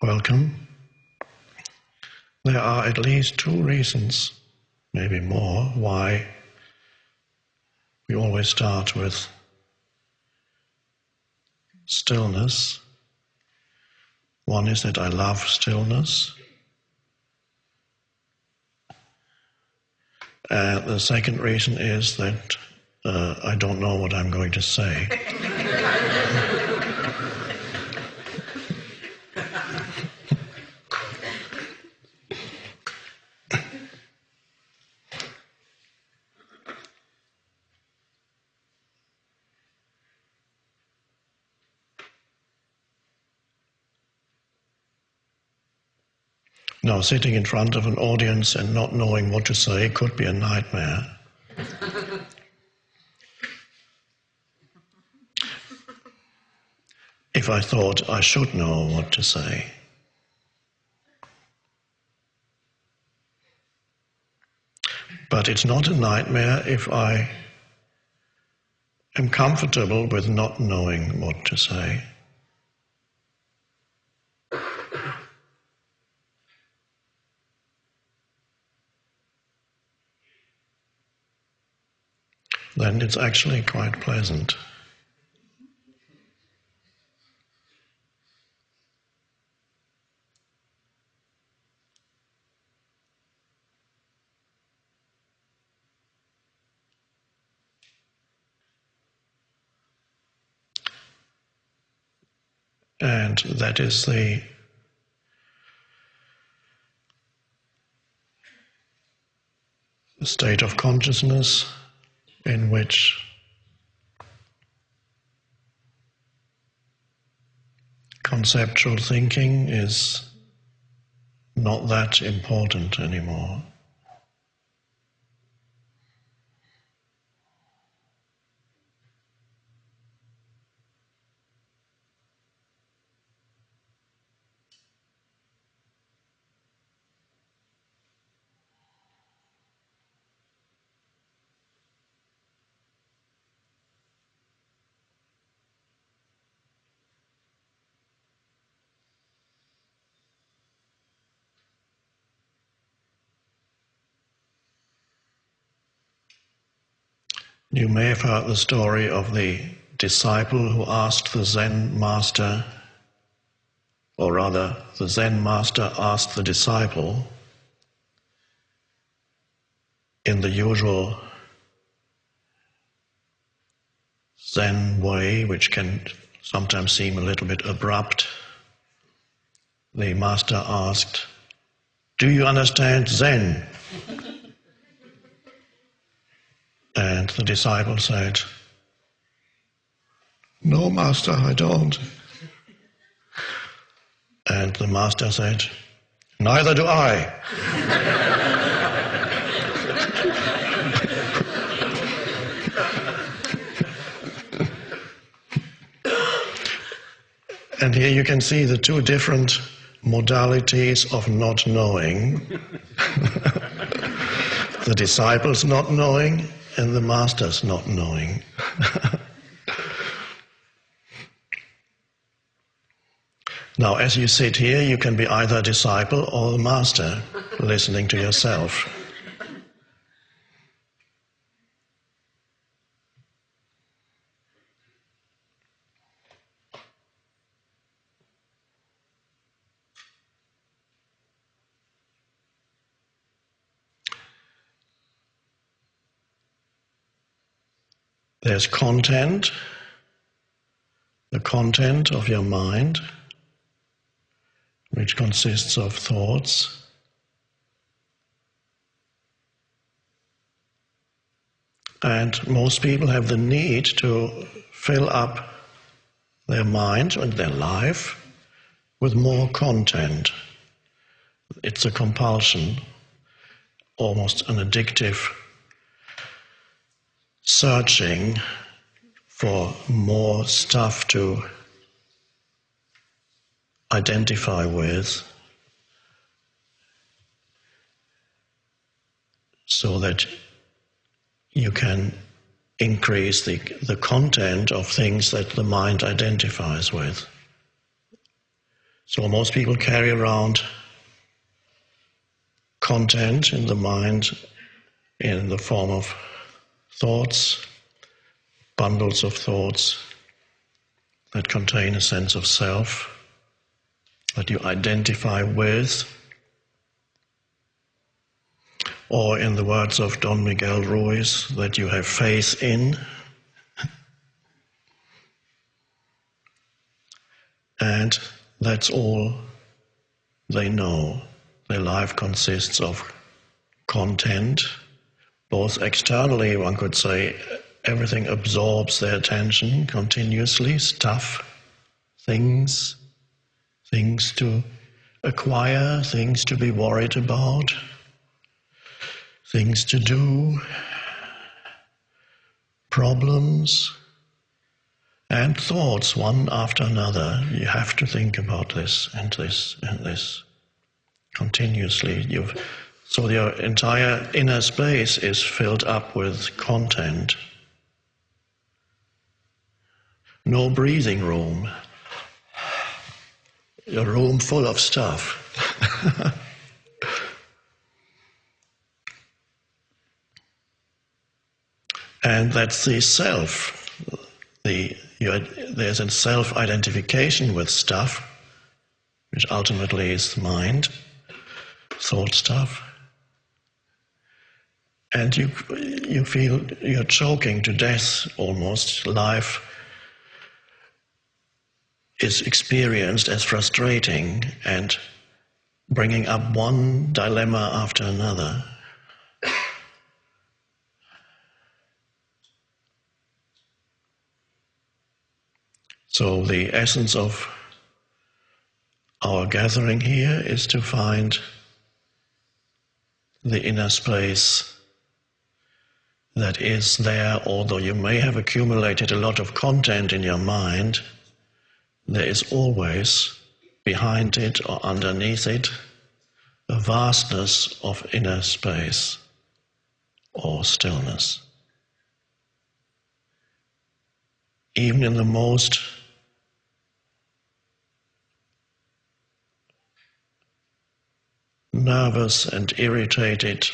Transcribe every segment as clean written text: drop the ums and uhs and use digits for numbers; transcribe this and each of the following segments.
welcome. There are at least two reasons, maybe more, why we always start with stillness. One is that I love stillness. The second reason is that I don't know what I'm going to say. Now, sitting in front of an audience and not knowing what to say could be a nightmare. If I thought I should know what to say. But it's not a nightmare if I am comfortable with not knowing what to say. Then it's actually quite pleasant. And that is the state of consciousness in which conceptual thinking is not that important anymore. You may have heard the story of the disciple who asked the Zen master, or rather, the Zen master asked the disciple in the usual Zen way, which can sometimes seem a little bit abrupt. The master asked, "Do you understand Zen?" And the disciple said, "No, master, I don't." And the master said, "Neither do I." And here you can see the two different modalities of not knowing. The disciple's not knowing and the master's not knowing. Now, as you sit here, you can be either a disciple or a master, listening to yourself. There's content, the content of your mind, which consists of thoughts. And most people have the need to fill up their mind and their life with more content. It's a compulsion, almost an addictive searching for more stuff to identify with, so that you can increase the content of things that the mind identifies with. So most people carry around content in the mind in the form of thoughts, bundles of thoughts that contain a sense of self, that you identify with, or in the words of Don Miguel Ruiz, that you have faith in. And that's all they know. Their life consists of content, both externally, one could say, everything absorbs their attention continuously, stuff, things to acquire, things to be worried about, things to do, problems, and thoughts one after another. You have to think about this and this and this continuously. So your entire inner space is filled up with content. No breathing room. A room full of stuff. And that's the self. There's a self-identification with stuff, which ultimately is the mind, thought stuff. And you feel you're choking to death almost. Life is experienced as frustrating and bringing up one dilemma after another. So the essence of our gathering here is to find the inner space that is there, although you may have accumulated a lot of content in your mind, there is always behind it or underneath it a vastness of inner space or stillness. Even in the most nervous and irritated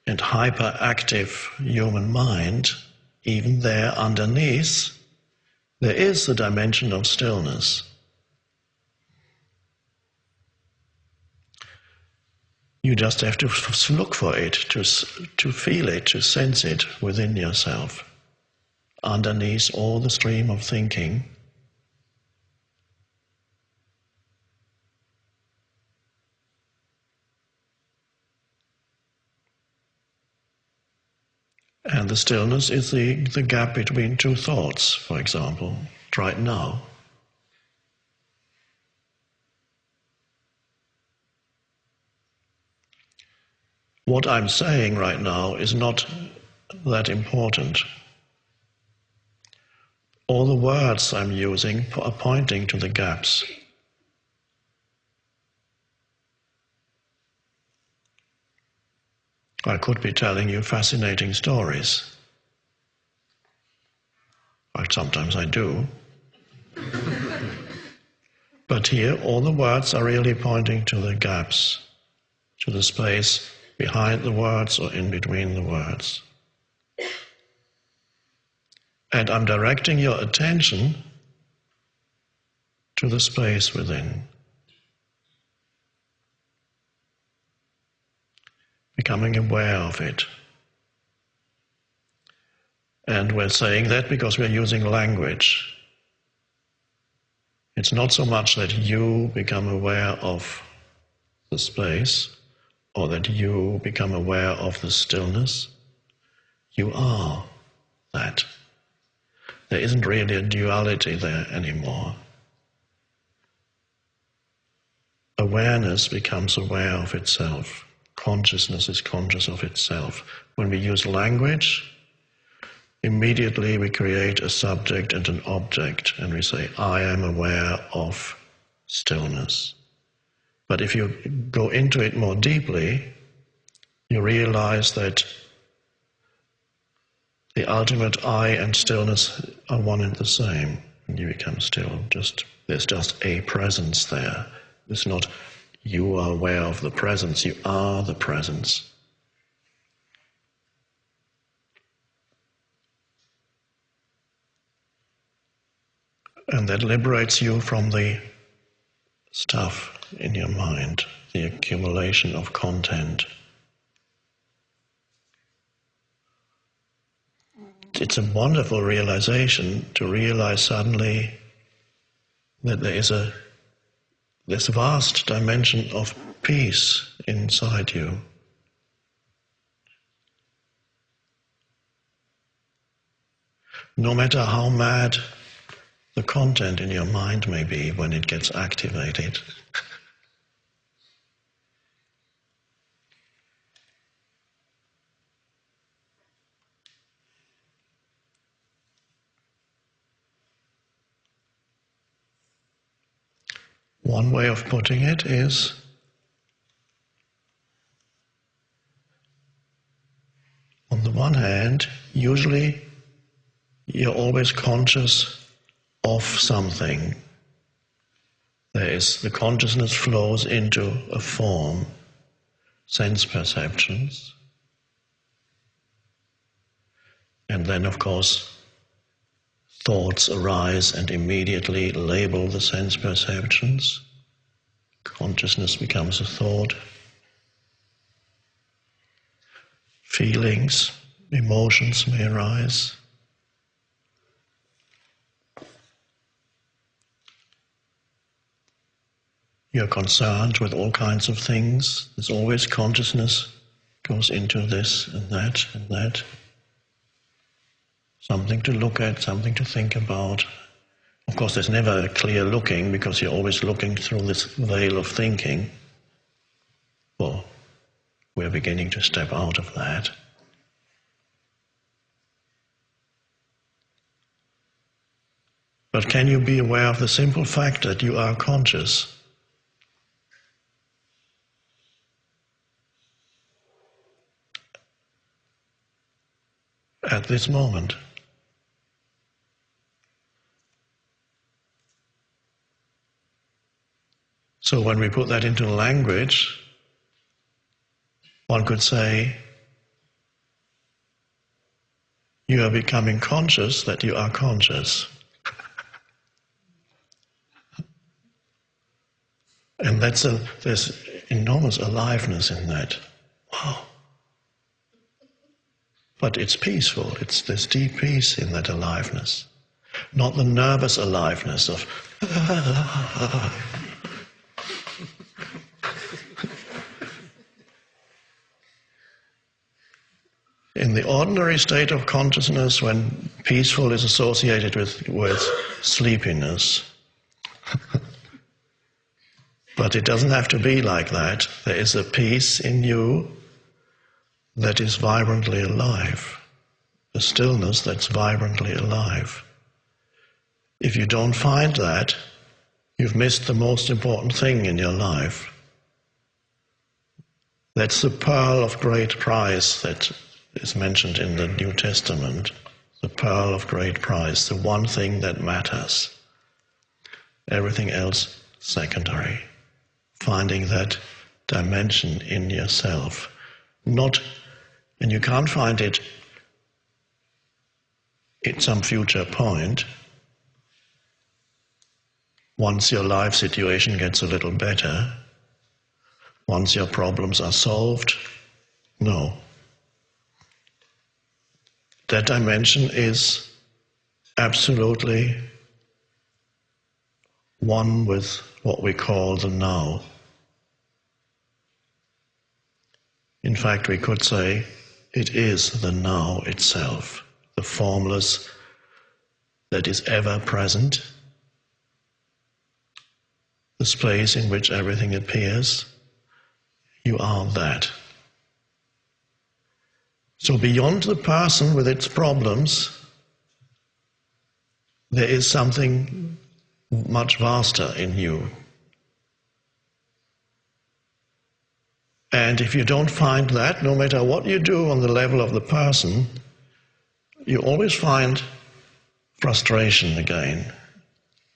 and hyperactive human mind, even there underneath, there is the dimension of stillness. You just have to look for it, to feel it, to sense it within yourself, underneath all the stream of thinking. And the stillness is the gap between two thoughts, for example, right now. What I'm saying right now is not that important. All the words I'm using are pointing to the gaps. I could be telling you fascinating stories. Well, sometimes I do. But here, all the words are really pointing to the gaps, to the space behind the words or in between the words. And I'm directing your attention to the space within. Becoming aware of it. And we're saying that because we're using language. It's not so much that you become aware of the space or that you become aware of the stillness. You are that. There isn't really a duality there anymore. Awareness becomes aware of itself. Consciousness is conscious of itself. When we use language, immediately we create a subject and an object, and we say, I am aware of stillness. But if you go into it more deeply, you realize that the ultimate I and stillness are one and the same. When you become still, there's just a presence there, It's not you are aware of the presence, you are the presence. And that liberates you from the stuff in your mind, the accumulation of content. It's a wonderful realization to realize suddenly that there is this vast dimension of peace inside you. No matter how mad the content in your mind may be when it gets activated. One way of putting it is on the one hand, usually you're always conscious of something. The consciousness flows into a form, sense perceptions, and then of course thoughts arise and immediately label the sense perceptions. Consciousness becomes a thought. Feelings, emotions may arise. You're concerned with all kinds of things. There's always consciousness goes into this and that and that. Something to look at, something to think about. Of course, there's never a clear looking because you're always looking through this veil of thinking. Well, we're beginning to step out of that. But can you be aware of the simple fact that you are conscious? At this moment. So when we put that into language, one could say, you are becoming conscious that you are conscious. And there's enormous aliveness in that. Wow. But it's peaceful, there's deep peace in that aliveness. Not the nervous aliveness of in the ordinary state of consciousness, when peaceful is associated with sleepiness, but it doesn't have to be like that. There is a peace in you that is vibrantly alive, a stillness that's vibrantly alive. If you don't find that, you've missed the most important thing in your life. That's the pearl of great price that is mentioned in the New Testament, the pearl of great price, the one thing that matters. Everything else secondary. Finding that dimension in yourself. And you can't find it at some future point. Once your life situation gets a little better, once your problems are solved, no. That dimension is absolutely one with what we call the now. In fact, we could say it is the now itself, the formless that is ever present, the space in which everything appears. You are that. So beyond the person with its problems, there is something much vaster in you. And if you don't find that, no matter what you do on the level of the person, you always find frustration again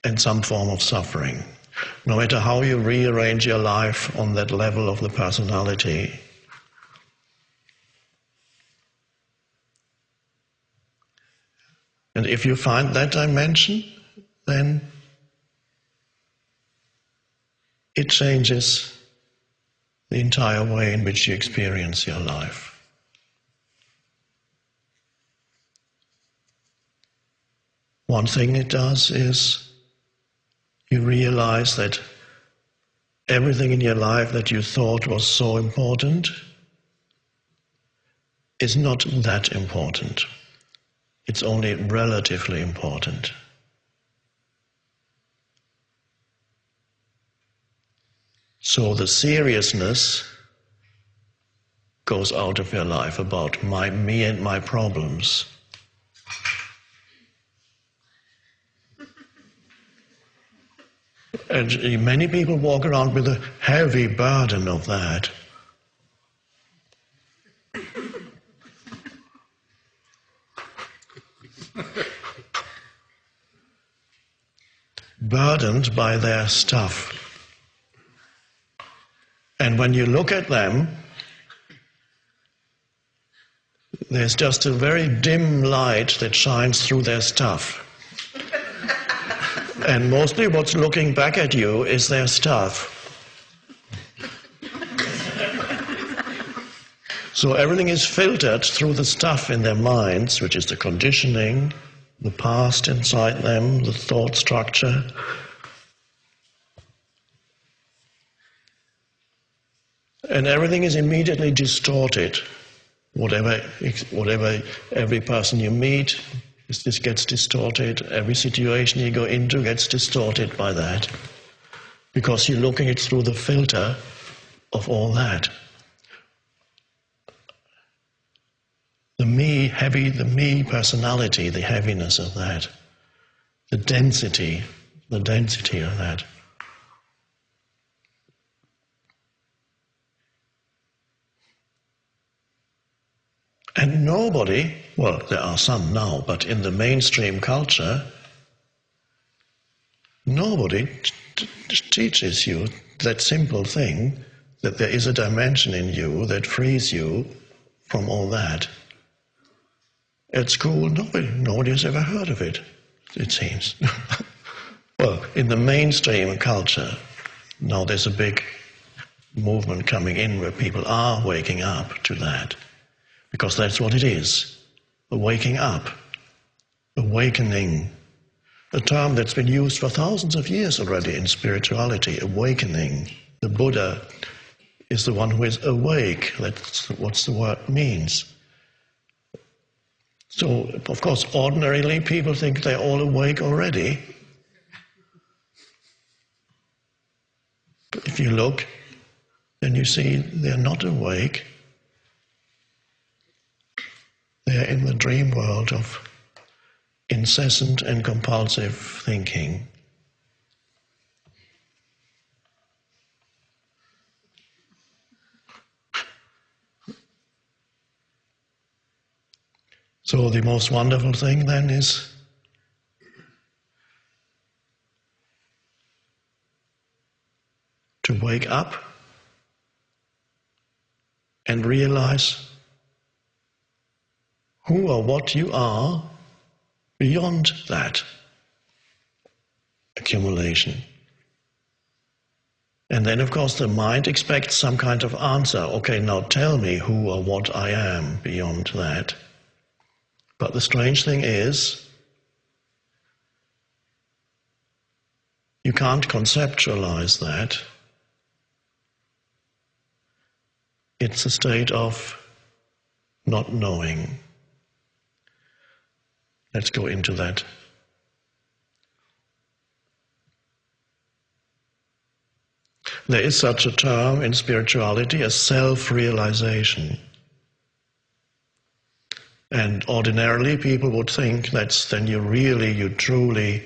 and some form of suffering. No matter how you rearrange your life on that level of the personality, and if you find that dimension, then it changes the entire way in which you experience your life. One thing it does is you realize that everything in your life that you thought was so important is not that important. It's only relatively important. So the seriousness goes out of your life about me and my problems. And many people walk around with a heavy burden of that. Burdened by their stuff. And when you look at them, there's just a very dim light that shines through their stuff. And mostly what's looking back at you is their stuff. So everything is filtered through the stuff in their minds, which is the conditioning, the past inside them, the thought structure. And everything is immediately distorted. Whatever every person you meet, this gets distorted. Every situation you go into gets distorted by that. Because you're looking it through the filter of all that. The me personality, the heaviness of that. The density of that. And nobody, well, there are some now, but in the mainstream culture, nobody teaches you that simple thing, that there is a dimension in you that frees you from all that. At school, nobody has ever heard of it, it seems. Well, in the mainstream culture, now there's a big movement coming in where people are waking up to that. Because that's what it is, a waking up, awakening, a term that's been used for thousands of years already in spirituality, awakening. The Buddha is the one who is awake, that's what the word means. So, of course, ordinarily people think they're all awake already. But if you look, then you see they're not awake. They're in the dream world of incessant and compulsive thinking. So the most wonderful thing then is to wake up and realize who or what you are beyond that accumulation. And then, of course, the mind expects some kind of answer. Okay, now tell me who or what I am beyond that. But the strange thing is, you can't conceptualize that. It's a state of not knowing. Let's go into that. There is such a term in spirituality as self-realization. And ordinarily people would think that's then you truly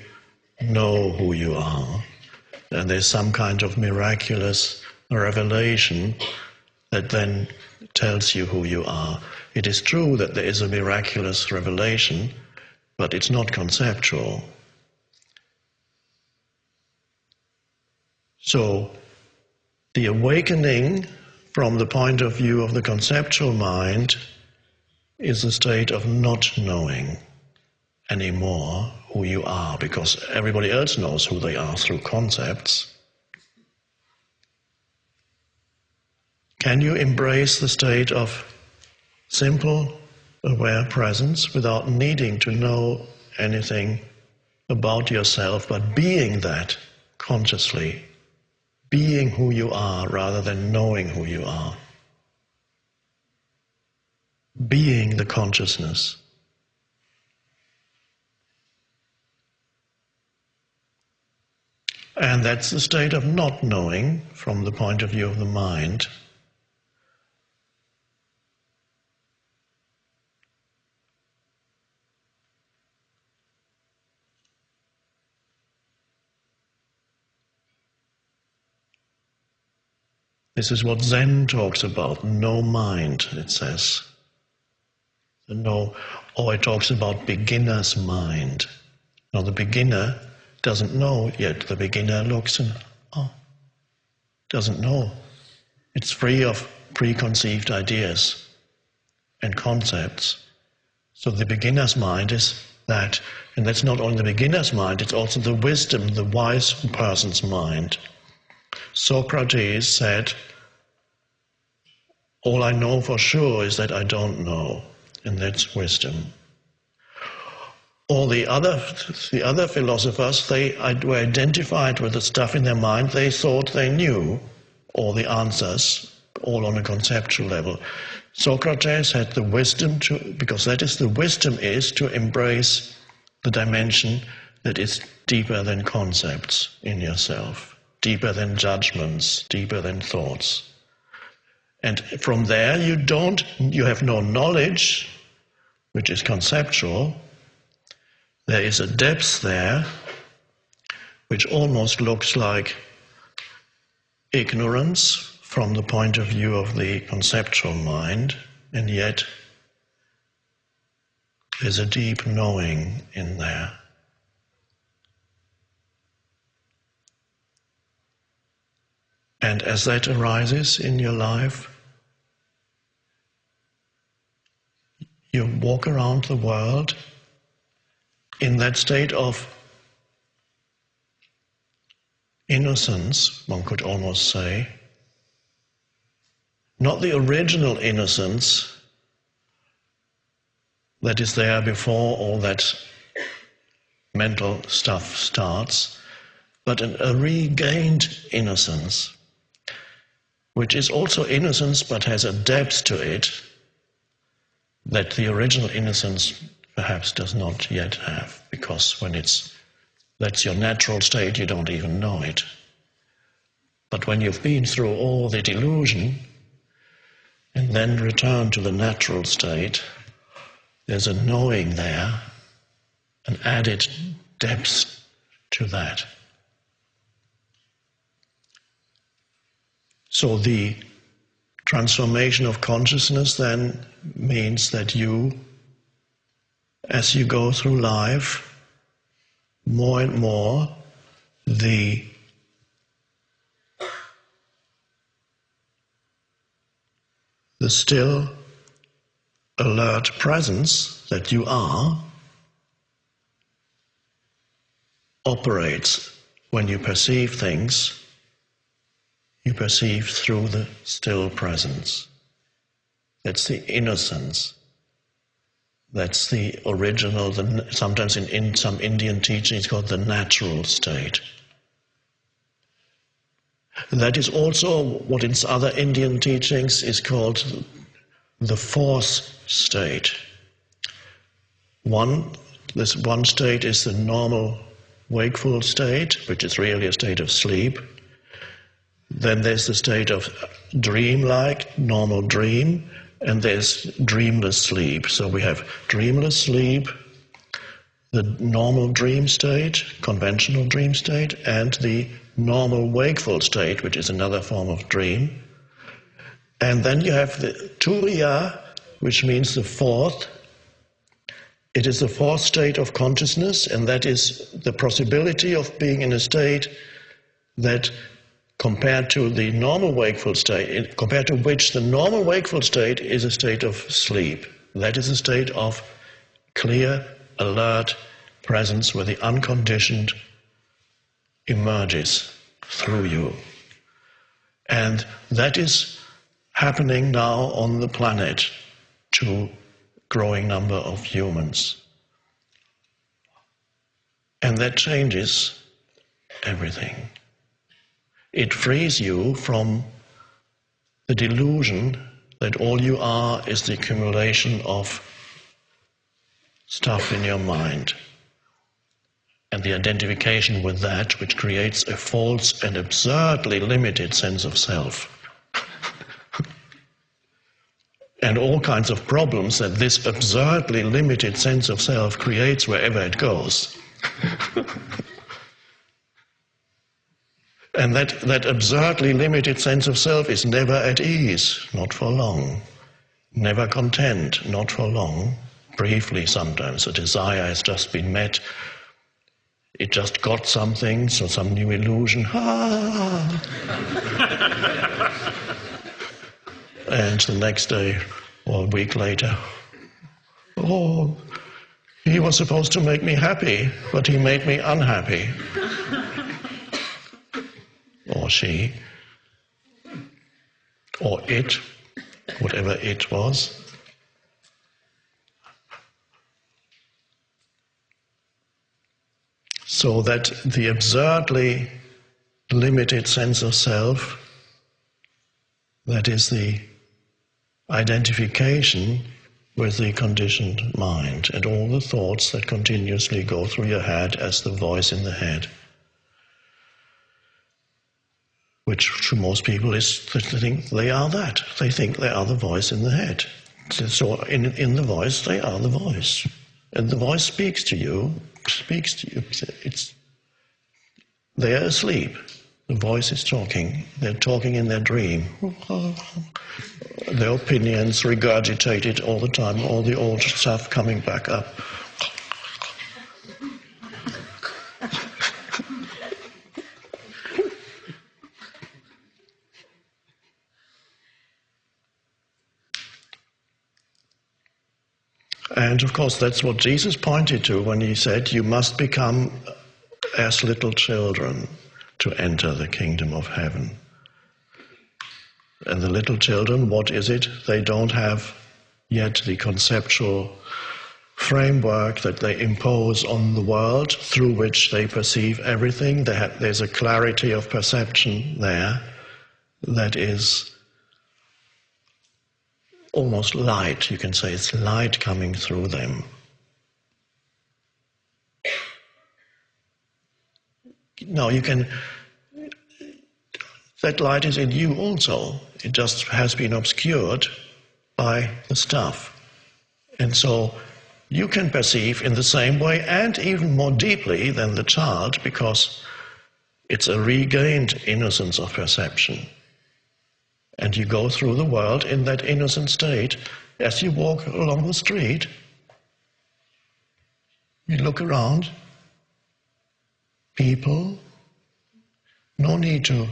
know who you are. And there's some kind of miraculous revelation that then tells you who you are. It is true that there is a miraculous revelation, but it's not conceptual. So the awakening from the point of view of the conceptual mind is a state of not knowing anymore who you are, because everybody else knows who they are through concepts. Can you embrace the state of simple, aware presence without needing to know anything about yourself, but being that consciously, being who you are rather than knowing who you are, being the consciousness? And that's the state of not knowing from the point of view of the mind. This is what Zen talks about, no mind, it says. No, or it talks about beginner's mind. Now the beginner doesn't know yet. The beginner looks and, doesn't know. It's free of preconceived ideas and concepts. So the beginner's mind is that. And that's not only the beginner's mind, it's also the wisdom, the wise person's mind. Socrates said, all I know for sure is that I don't know, and that's wisdom. All the other philosophers, they were identified with the stuff in their mind. They thought they knew all the answers, all on a conceptual level. Socrates had the wisdom to, because that is the wisdom is to embrace the dimension that is deeper than concepts in yourself, deeper than judgments, deeper than thoughts. And from there you have no knowledge, which is conceptual. There is a depth there which almost looks like ignorance from the point of view of the conceptual mind, and yet there's a deep knowing in there. And as that arises in your life, you walk around the world in that state of innocence, one could almost say. Not the original innocence that is there before all that mental stuff starts, but a regained innocence, which is also innocence but has a depth to it that the original innocence perhaps does not yet have, because when that's your natural state, you don't even know it. But when you've been through all the delusion and then return to the natural state, there's a knowing there, an added depth to that. So the transformation of consciousness then means that you, as you go through life, more and more the still alert presence that you are operates when you perceive things. You perceive through the still presence. That's the innocence. That's the original, sometimes in some Indian teachings called the natural state. And that is also what in other Indian teachings is called the fourth state. This one state is the normal wakeful state, which is really a state of sleep. Then there's the state of dreamlike, normal dream, and there's dreamless sleep. So we have dreamless sleep, the normal dream state, conventional dream state, and the normal wakeful state, which is another form of dream. And then you have the turiya, which means the fourth. It is the fourth state of consciousness, and that is the possibility of being in a state that compared to the normal wakeful state, compared to which the normal wakeful state is a state of sleep. That is a state of clear, alert presence where the unconditioned emerges through you. And that is happening now on the planet to a growing number of humans. And that changes everything. It frees you from the delusion that all you are is the accumulation of stuff in your mind, and the identification with that, which creates a false and absurdly limited sense of self. And all kinds of problems that this absurdly limited sense of self creates wherever it goes. And that absurdly limited sense of self is never at ease, not for long. Never content, not for long. Briefly sometimes, a desire has just been met. It just got something, so some new illusion. And the next day or a week later, oh, he was supposed to make me happy, but he made me unhappy. Or she, or it, whatever it was. So that the absurdly limited sense of self, that is the identification with the conditioned mind and all the thoughts that continuously go through your head as the voice in the head, which to most people is they think they are that. They think they are the voice in the head. So in the voice, they are the voice. And the voice speaks to you. They're asleep. The voice is talking. They're talking in their dream. Their opinions regurgitated all the time, all the old stuff coming back up. And of course, that's what Jesus pointed to when he said, you must become as little children to enter the kingdom of heaven. And the little children, what is it? They don't have yet the conceptual framework that they impose on the world through which they perceive everything. There's a clarity of perception there that is almost light, you can say. It's light coming through them. No, that light is in you also. It just has been obscured by the stuff. And so you can perceive in the same way and even more deeply than the child, because it's a regained innocence of perception. And you go through the world in that innocent state. As you walk along the street, you look around, people, no need to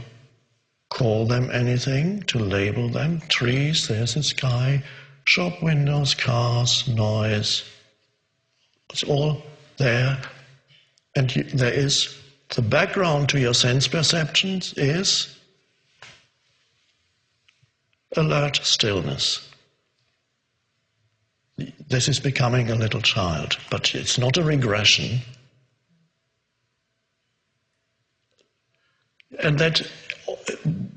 call them anything, to label them. Trees, there's the sky, shop windows, cars, noise. It's all there. And there is, the background to your sense perceptions is alert stillness. This is becoming a little child, but it's not a regression. And that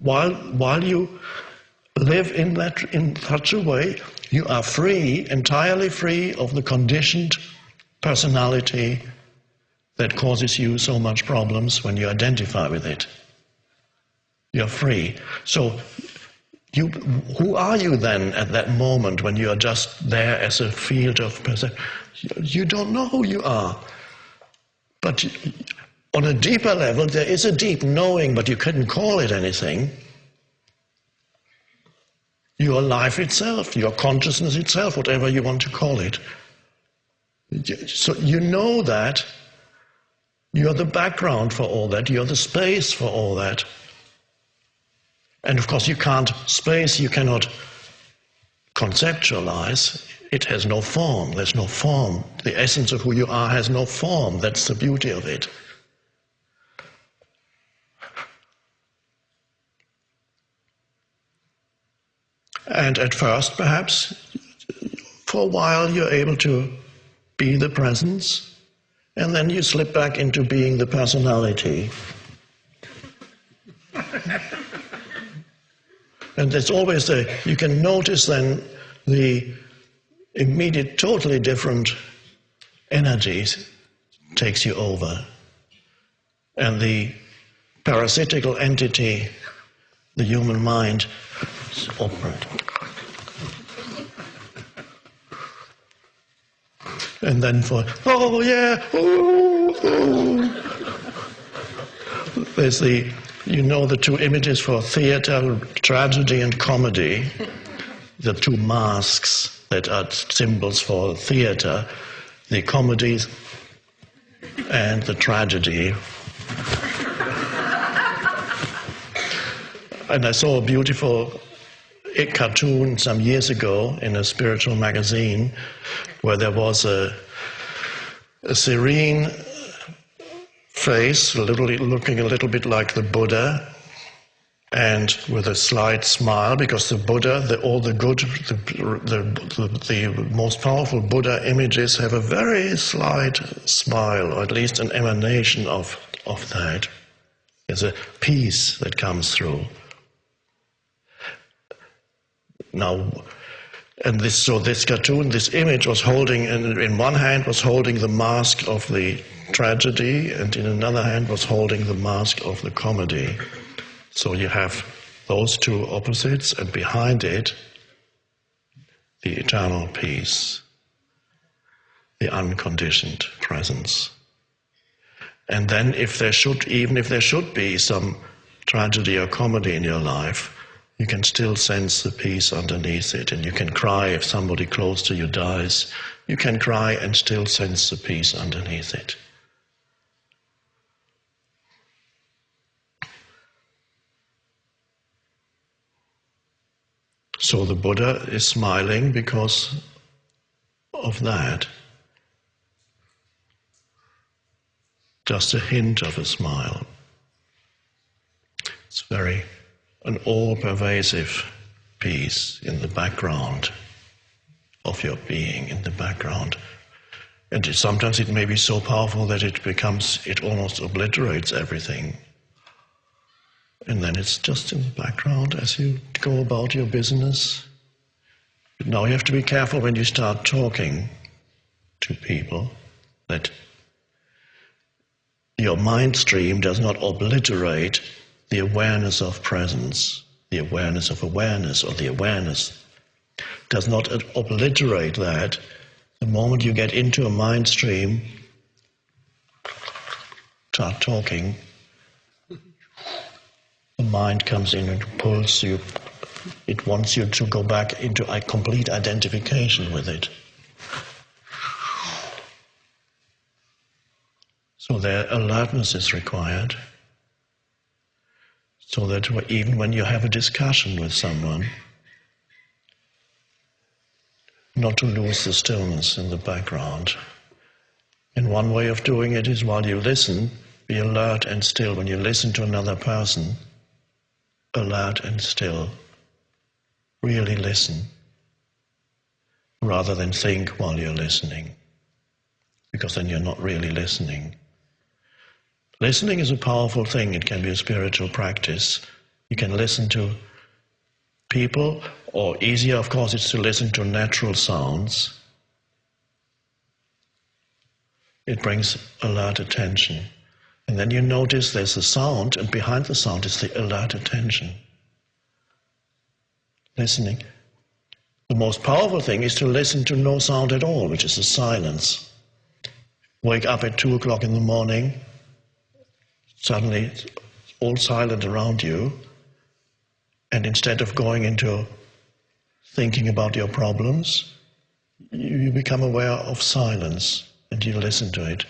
while you live in such a way, you are free, entirely free of the conditioned personality that causes you so much problems when you identify with it. You're free. So who are you then at that moment when you are just there as a field of perception? You don't know who you are. But on a deeper level, there is a deep knowing, but you couldn't call it anything. Your life itself, your consciousness itself, whatever you want to call it. So you know that. You're the background for all that. You're the space for all that. And of course, space you cannot conceptualize. It has no form. There's no form. The essence of who you are has no form. That's the beauty of it. And at first, perhaps, for a while you're able to be the presence, and then you slip back into being the personality. And there's always you can notice then the immediate, totally different energies takes you over. And the parasitical entity, the human mind, is operating. And then oh yeah, there's the two images for theater, tragedy and comedy, the two masks that are symbols for theater, the comedies and the tragedy. And I saw a beautiful cartoon some years ago in a spiritual magazine where there was a serene face, looking a little bit like the Buddha, and with a slight smile, because the Buddha, the most powerful Buddha images have a very slight smile, or at least an emanation of that. There's a peace that comes through. Now, this cartoon, this image was holding, in one hand was holding the mask of the tragedy, and in another hand was holding the mask of the comedy. So you have those two opposites, and behind it, the eternal peace, the unconditioned presence. And then even if there should be some tragedy or comedy in your life, you can still sense the peace underneath it, and you can cry if somebody close to you dies. You can cry and still sense the peace underneath it. So the Buddha is smiling because of that. Just a hint of a smile. It's an all-pervasive peace in the background of your being, in the background. And sometimes it may be so powerful that it almost obliterates everything. And then it's just in the background as you go about your business. But now you have to be careful when you start talking to people that your mind stream does not obliterate the awareness of presence, the awareness of awareness, or the awareness does not obliterate that. The moment you get into a mind stream, start talking, the mind comes in and pulls you. It wants you to go back into a complete identification with it. So their alertness is required, so that even when you have a discussion with someone, not to lose the stillness in the background. And one way of doing it is while you listen, be alert and still. When you listen to another person, alert and still. Really listen, rather than think while you're listening, because then you're not really listening. Listening is a powerful thing. It can be a spiritual practice. You can listen to people, or easier, of course, it's to listen to natural sounds. It brings alert attention. And then you notice there's a sound, and behind the sound is the alert attention. Listening. The most powerful thing is to listen to no sound at all, which is the silence. Wake up at 2 o'clock in the morning, suddenly it's all silent around you, and instead of going into thinking about your problems, you become aware of silence and you listen to it.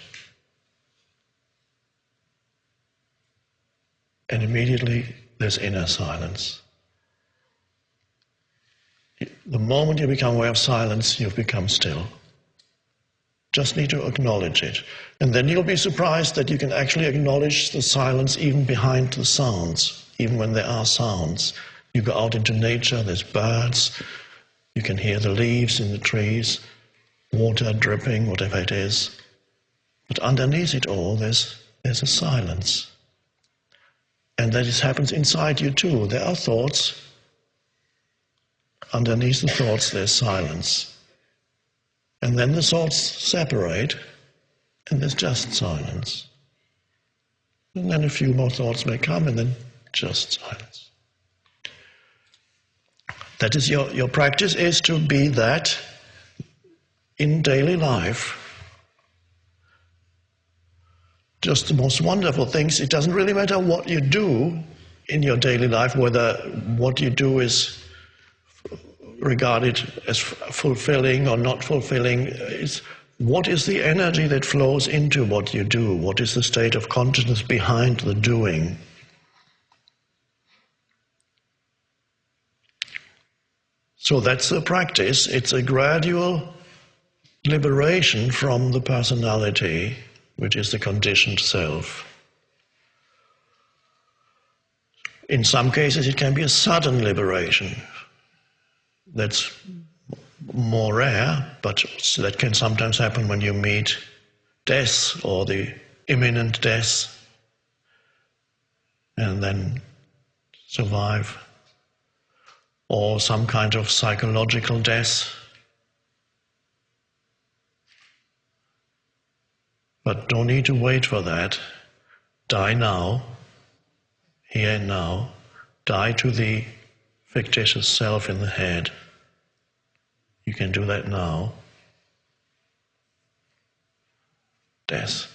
And immediately there's inner silence. The moment you become aware of silence, you've become still. Just need to acknowledge it. And then you'll be surprised that you can actually acknowledge the silence even behind the sounds, even when there are sounds. You go out into nature, there's birds, you can hear the leaves in the trees, water dripping, whatever it is. But underneath it all, there's a silence. And that happens inside you too. There are thoughts. Underneath the thoughts, there's silence. And then the thoughts separate, and there's just silence. And then a few more thoughts may come, and then just silence. That is your practice is to be that in daily life. Just the most wonderful things. It doesn't really matter what you do in your daily life, whether what you do is regarded as fulfilling or not fulfilling. It's what is the energy that flows into what you do? What is the state of consciousness behind the doing? So that's the practice. It's a gradual liberation from the personality, which is the conditioned self. In some cases, it can be a sudden liberation. That's more rare, but that can sometimes happen when you meet death or the imminent death and then survive, or some kind of psychological death. But don't need to wait for that. Die now, here and now. Die to the fictitious self in the head. You can do that now. Death.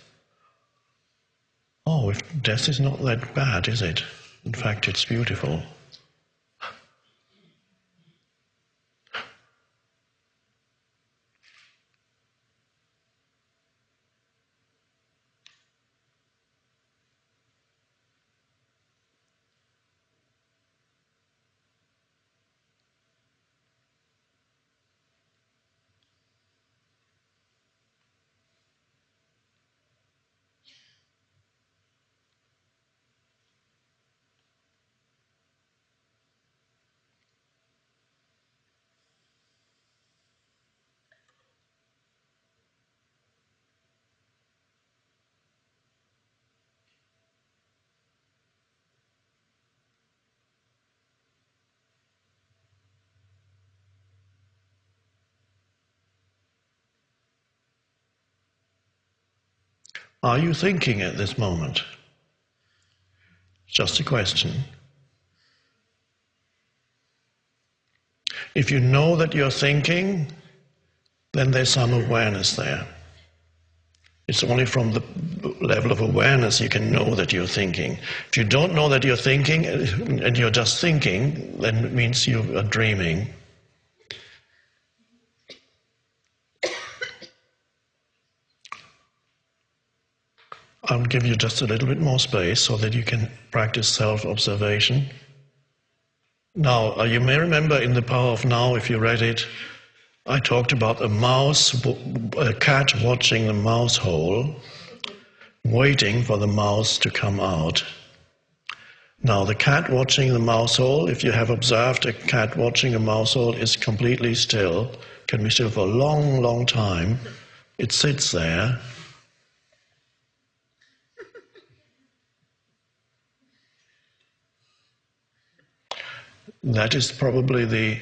Oh, if death is not that bad, is it? In fact, it's beautiful. Are you thinking at this moment? It's just a question. If you know that you're thinking, then there's some awareness there. It's only from the level of awareness you can know that you're thinking. If you don't know that you're thinking and you're just thinking, then it means you are dreaming. I'll give you just a little bit more space so that you can practice self-observation. Now, you may remember in The Power of Now, if you read it, I talked about a cat watching the mouse hole, waiting for the mouse to come out. Now, the cat watching the mouse hole, if you have observed a cat watching a mouse hole, is completely still, can be still for a long, long time. It sits there. That is probably the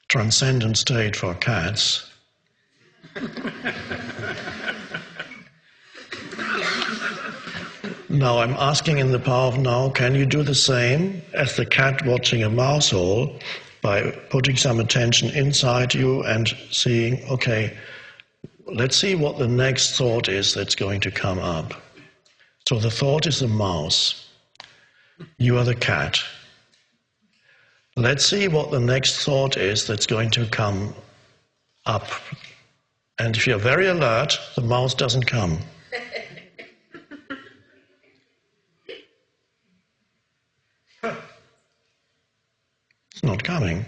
transcendent state for cats. Now I'm asking in The Power of Now, can you do the same as the cat watching a mouse hole by putting some attention inside you and seeing, okay, let's see what the next thought is that's going to come up. So the thought is the mouse. You are the cat. Let's see what the next thought is that's going to come up. And if you're very alert, the mouse doesn't come. It's not coming.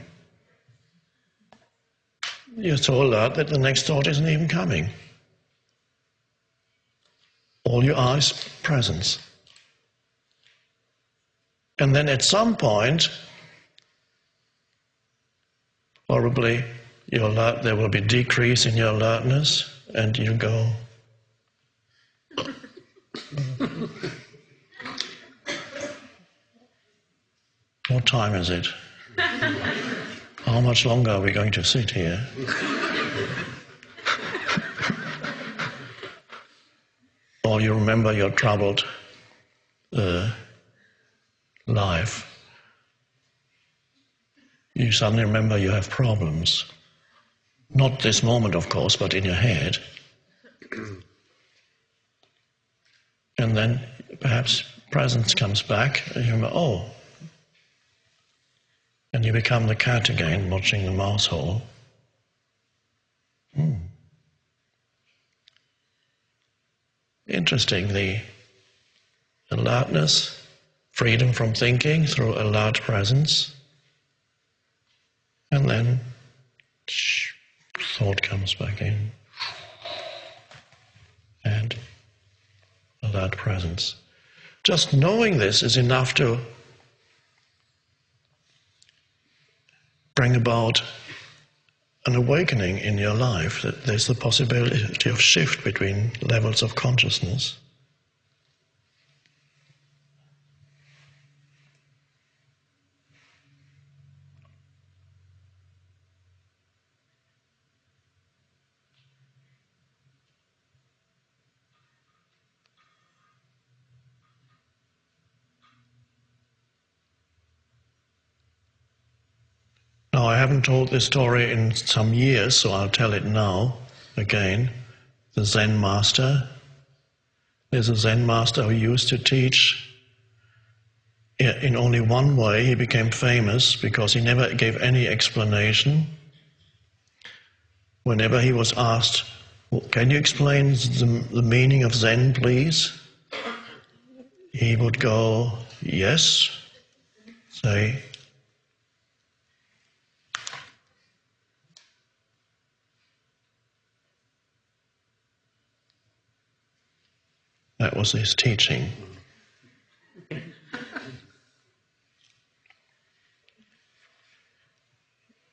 You're so alert that the next thought isn't even coming. All you are is presence. And then at some point, probably there will be decrease in your alertness, and you go. What time is it? How much longer are we going to sit here? Or you remember your troubled life. You suddenly remember you have problems. Not this moment, of course, but in your head. And then perhaps presence comes back, and you remember, oh. And you become the cat again, watching the mouse hole. Interesting, the alertness, freedom from thinking through alert presence, and then thought comes back in, and alert presence. Just knowing this is enough to bring about an awakening in your life, that there's the possibility of shift between levels of consciousness. Now, I haven't told this story in some years, so I'll tell it now again. The Zen master. There's a Zen master who used to teach in only one way. He became famous because he never gave any explanation. Whenever he was asked, can you explain the meaning of Zen, please? He would go, yes, say, that was his teaching.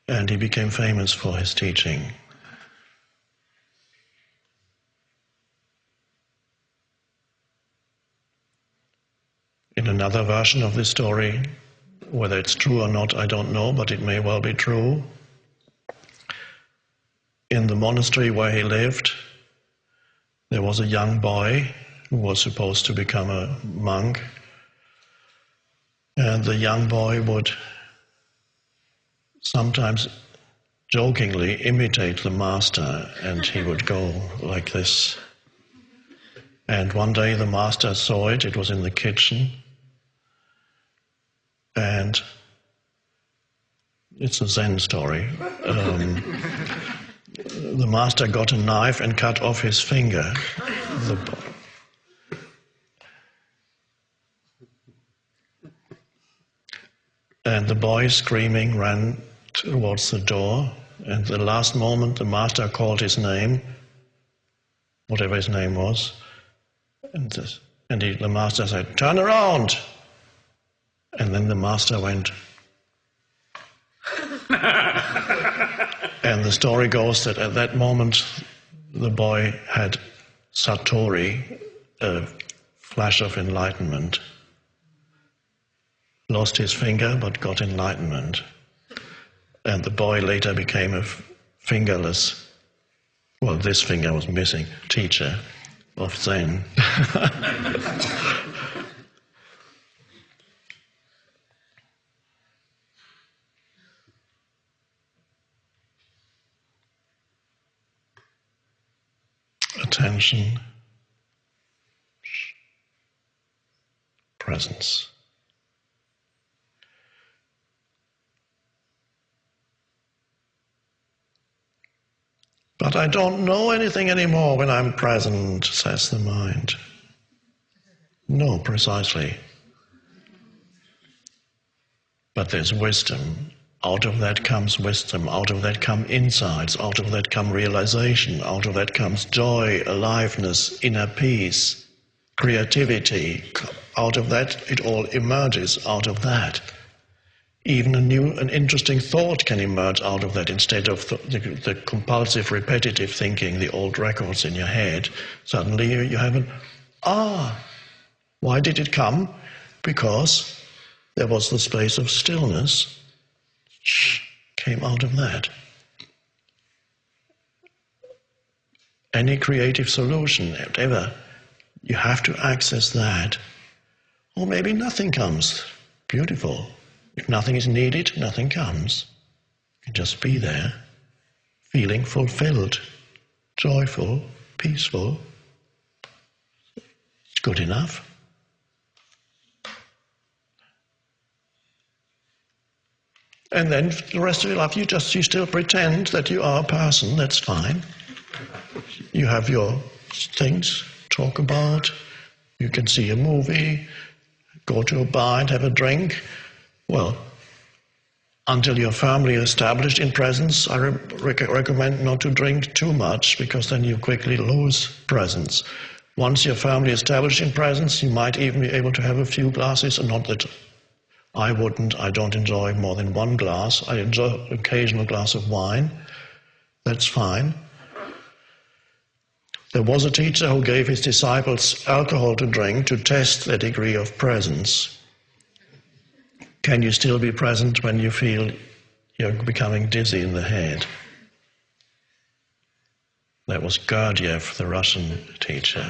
And he became famous for his teaching. In another version of this story, whether it's true or not, I don't know, but it may well be true. In the monastery where he lived, there was a young boy who was supposed to become a monk, and the young boy would sometimes jokingly imitate the master, and he would go like this. And one day the master saw it, it was in the kitchen, and it's a Zen story. The master got a knife and cut off his finger. And the boy, screaming, ran towards the door, and the last moment the master called his name, whatever his name was, and the master said, "Turn around!" And then the master went. And the story goes that at that moment the boy had satori, a flash of enlightenment. Lost his finger but got enlightenment. And the boy later became a fingerless, well, this finger was missing, teacher of Zen. Attention, presence. But I don't know anything anymore when I'm present, says the mind. No, precisely. But there's wisdom Out of that comes wisdom, out of that come insights, out of that come realization, out of that comes joy, aliveness, inner peace, creativity. Out of that, it all emerges out of that. Even an interesting thought can emerge out of that instead of the compulsive, repetitive thinking, the old records in your head. Suddenly you have why did it come? Because there was the space of stillness, came out of that. Any creative solution, whatever, you have to access that. Or maybe nothing comes. Beautiful. If nothing is needed, nothing comes. You just be there, feeling fulfilled, joyful, peaceful. It's good enough. And then the rest of your life, you still pretend that you are a person, that's fine. You have your things, talk about, you can see a movie, go to a bar and have a drink. Well, until you're firmly established in presence, I recommend not to drink too much, because then you quickly lose presence. Once you're firmly established in presence, you might even be able to have a few glasses, and not that I wouldn't. I don't enjoy more than one glass. I enjoy an occasional glass of wine. That's fine. There was a teacher who gave his disciples alcohol to drink to test their degree of presence. Can you still be present when you feel you're becoming dizzy in the head? That was Gurdjieff, the Russian teacher.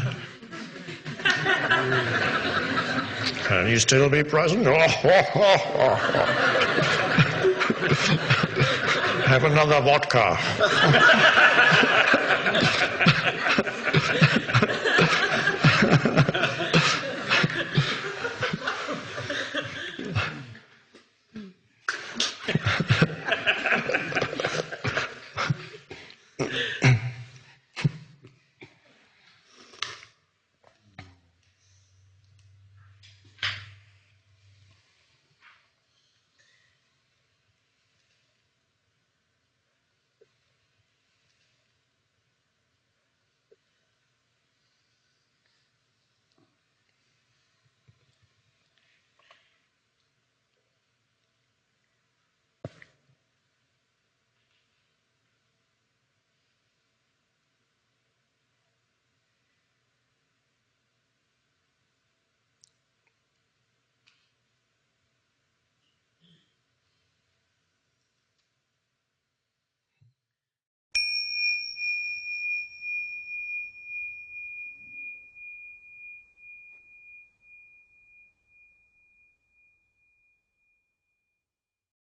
Can you still be present? Have another vodka.